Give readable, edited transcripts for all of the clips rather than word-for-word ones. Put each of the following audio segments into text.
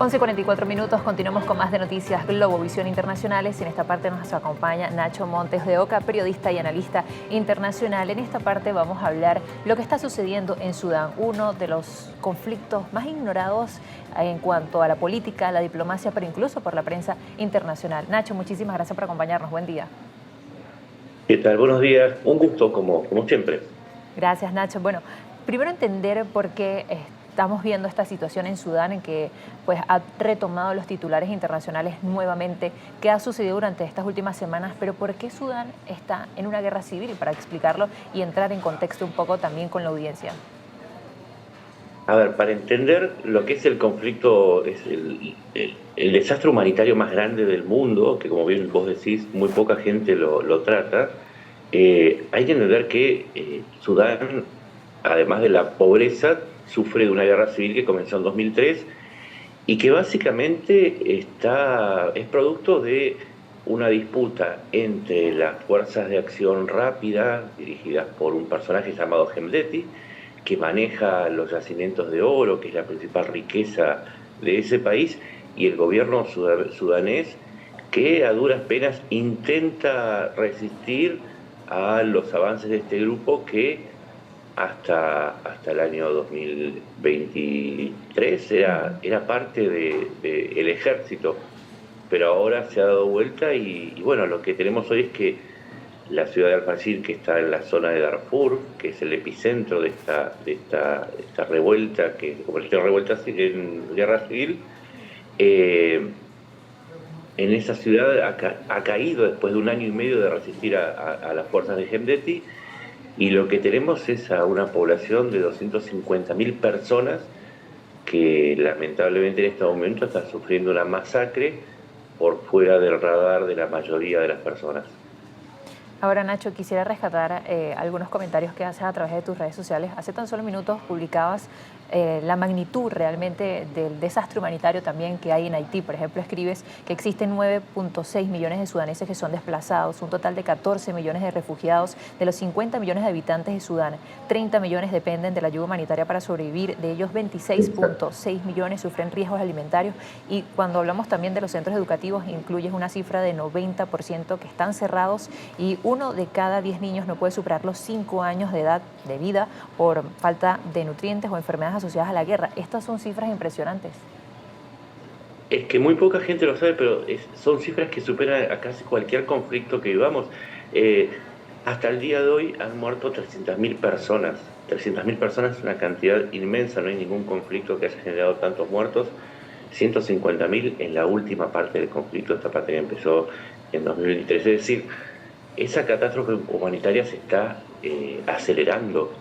11:44, continuamos con más de Noticias Globovisión Internacionales. En esta parte nos acompaña Nacho Montes de Oca, periodista y analista internacional. En esta parte vamos a hablar lo que está sucediendo en Sudán, uno de los conflictos más ignorados en cuanto a la política, la diplomacia, pero incluso por la prensa internacional. Nacho, muchísimas gracias por acompañarnos. Buen día. ¿Qué tal? Buenos días. Un gusto, como siempre. Gracias, Nacho. Bueno, primero entender por qué estamos viendo esta situación en Sudán, en que pues ha retomado los titulares internacionales nuevamente. ¿Qué ha sucedido durante estas últimas semanas? Pero ¿por qué Sudán está en una guerra civil? Para explicarlo y entrar en contexto un poco también con la audiencia. A ver, para entender lo que es el conflicto, es el desastre humanitario más grande del mundo, que como bien vos decís, muy poca gente lo trata, hay que entender que Sudán, además de la pobreza, sufre de una guerra civil que comenzó en 2003 y que básicamente es producto de una disputa entre las fuerzas de acción rápida, dirigidas por un personaje llamado Hemedti, que maneja los yacimientos de oro, que es la principal riqueza de ese país, y el gobierno sudanés, que a duras penas intenta resistir a los avances de este grupo que hasta el año 2023 era parte del ejército, pero ahora se ha dado vuelta y bueno, lo que tenemos hoy es que la ciudad de Al-Fashir, que está en la zona de Darfur, que es el epicentro de esta revuelta, que se convirtió en revuelta en guerra civil, eh, en esa ciudad ha caído después de un año y medio de resistir a las fuerzas de Hemedti, y lo que tenemos es a una población de 250.000 personas que lamentablemente en este momento está sufriendo una masacre por fuera del radar de la mayoría de las personas. Ahora, Nacho, quisiera rescatar algunos comentarios que haces a través de tus redes sociales. Hace tan solo minutos publicabas la magnitud realmente del desastre humanitario también que hay en Haití. Por ejemplo, escribes que existen 9.6 millones de sudaneses que son desplazados, un total de 14 millones de refugiados. De los 50 millones de habitantes de Sudán, 30 millones dependen de la ayuda humanitaria para sobrevivir. De ellos, 26.6 millones sufren riesgos alimentarios. Y cuando hablamos también de los centros educativos, incluyes una cifra de 90% que están cerrados, y uno de cada 10 niños no puede superar los 5 años de edad de vida por falta de nutrientes o enfermedades asociadas a la guerra. Estas son cifras impresionantes. Es que muy poca gente lo sabe, pero son cifras que superan a casi cualquier conflicto que vivamos. Eh, Hasta el día de hoy han muerto 300.000 personas. 300.000 personas es una cantidad inmensa, no hay ningún conflicto que haya generado tantos muertos. 150.000 en la última parte del conflicto, esta parte que empezó en 2023. Es decir, esa catástrofe humanitaria se está acelerando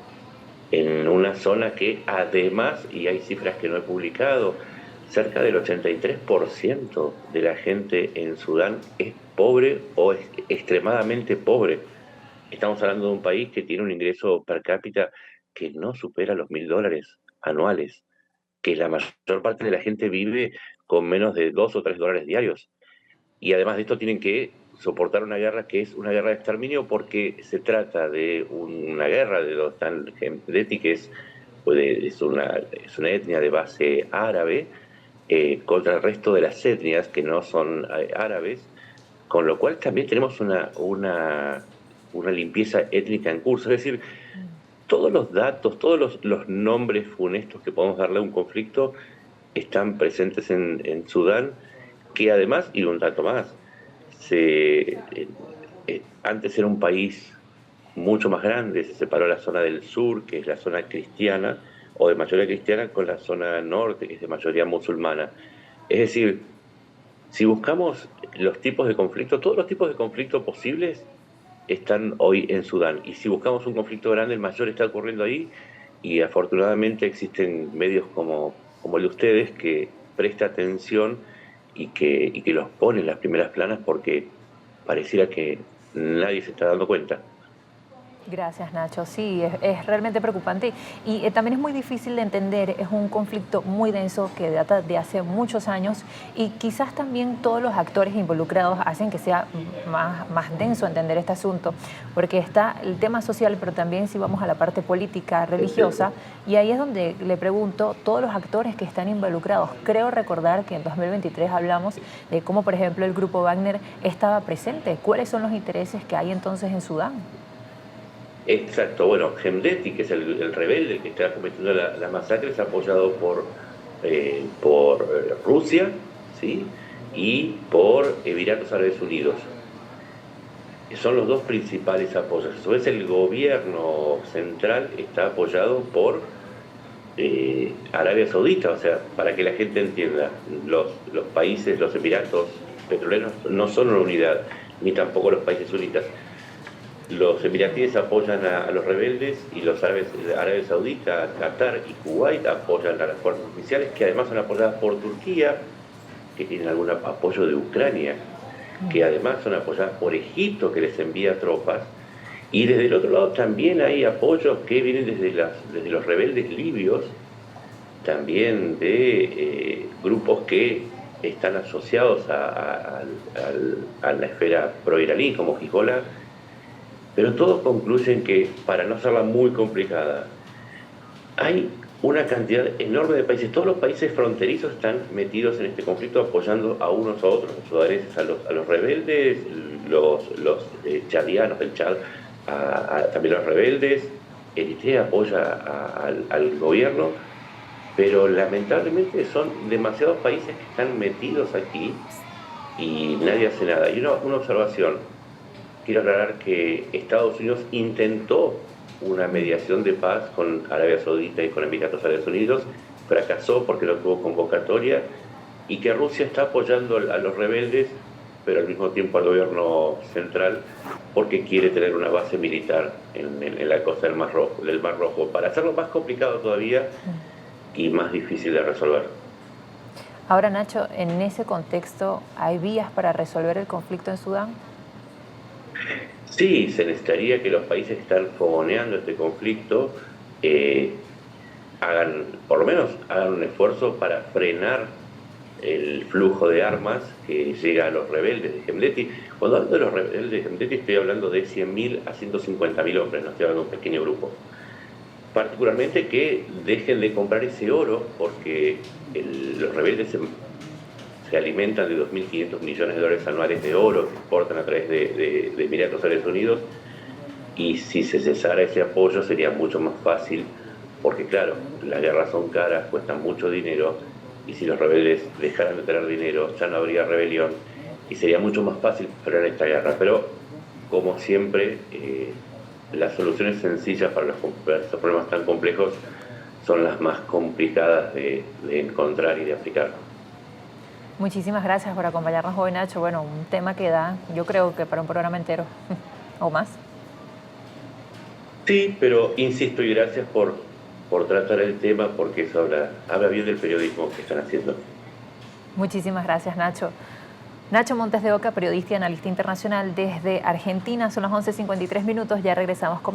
en una zona que además, y hay cifras que no he publicado, cerca del 83% de la gente en Sudán es pobre o es extremadamente pobre. Estamos hablando de un país que tiene un ingreso per cápita que no supera los $1.000 anuales, que la mayor parte de la gente vive con menos de $2 o $3 diarios. Y además de esto tienen que soportar una guerra que es una guerra de exterminio, porque se trata de una guerra de los tan Hemedti, que es una etnia de base árabe, contra el resto de las etnias que no son árabes, con lo cual también tenemos una limpieza étnica en curso. Es decir, todos los datos, todos los nombres funestos que podemos darle a un conflicto están presentes en Sudán, que además, y un dato más, antes era un país mucho más grande, se separó la zona del sur, que es la zona cristiana, o de mayoría cristiana, con la zona norte, que es de mayoría musulmana. Es decir, si buscamos los tipos de conflicto, todos los tipos de conflicto posibles están hoy en Sudán. Y si buscamos un conflicto grande, el mayor está ocurriendo ahí, y afortunadamente existen medios como el de ustedes que presta atención y que los pone en las primeras planas, porque pareciera que nadie se está dando cuenta. Gracias, Nacho. Sí, es realmente preocupante y también es muy difícil de entender. Es un conflicto muy denso que data de hace muchos años y quizás también todos los actores involucrados hacen que sea más denso entender este asunto, porque está el tema social, pero también si vamos a la parte política, Es cierto. religiosa, y ahí es donde le pregunto, todos los actores que están involucrados. Creo recordar que en 2023 hablamos de cómo, por ejemplo, el grupo Wagner estaba presente. ¿Cuáles son los intereses que hay entonces en Sudán? Exacto, bueno, Hemdeti, que es el rebelde que está cometiendo la masacre, es apoyado por Rusia, ¿sí? Y por Emiratos Árabes Unidos, que son los dos principales apoyos. A su vez, el gobierno central está apoyado por Arabia Saudita, o sea, para que la gente entienda, los países, los Emiratos petroleros no son una unidad, ni tampoco los países sunitas. Los emiratíes apoyan a los rebeldes y los árabes sauditas, Qatar y Kuwait apoyan a las fuerzas oficiales, que además son apoyadas por Turquía, que tienen algún apoyo de Ucrania, que además son apoyadas por Egipto, que les envía tropas. Y desde el otro lado también hay apoyos que vienen desde los rebeldes libios, también de grupos que están asociados a la esfera pro-iraní, como Hezbollah, pero todos concluyen que, para no hacerla muy complicada, hay una cantidad enorme de países, todos los países fronterizos están metidos en este conflicto apoyando a unos a otros, los sudaneses a los rebeldes, los chadianos del Chad también los rebeldes, Eritrea apoya al gobierno, pero lamentablemente son demasiados países que están metidos aquí y nadie hace nada. Y una observación, quiero aclarar que Estados Unidos intentó una mediación de paz con Arabia Saudita y con Emiratos Árabes Unidos, fracasó porque no tuvo convocatoria, y que Rusia está apoyando a los rebeldes, pero al mismo tiempo al gobierno central, porque quiere tener una base militar en la costa del Mar Rojo, para hacerlo más complicado todavía y más difícil de resolver. Ahora, Nacho, en ese contexto, ¿hay vías para resolver el conflicto en Sudán? Sí, se necesitaría que los países que están fogoneando este conflicto eh, por lo menos hagan un esfuerzo para frenar el flujo de armas que llega a los rebeldes de Hemdeti. Cuando hablo de los rebeldes de Hemdeti estoy hablando de 100.000 a 150.000 hombres, no estoy hablando de un pequeño grupo. Particularmente que dejen de comprar ese oro, porque los rebeldes se alimentan de 2.500 millones de dólares anuales de oro que exportan a través de Emiratos Árabes Unidos, y si se cesara ese apoyo sería mucho más fácil, porque claro, las guerras son caras, cuestan mucho dinero, y si los rebeldes dejaran de tener dinero ya no habría rebelión y sería mucho más fácil frenar esta guerra. Pero como siempre, las soluciones sencillas para estos problemas tan complejos son las más complicadas de encontrar y de aplicar. Muchísimas gracias por acompañarnos hoy, Nacho. Bueno, un tema que da, yo creo que para un programa entero o más. Sí, pero insisto, y gracias por tratar el tema, porque eso habla bien del periodismo que están haciendo. Muchísimas gracias, Nacho. Nacho Montes de Oca, periodista y analista internacional desde Argentina. Son las 11:53 minutos. Ya regresamos con más.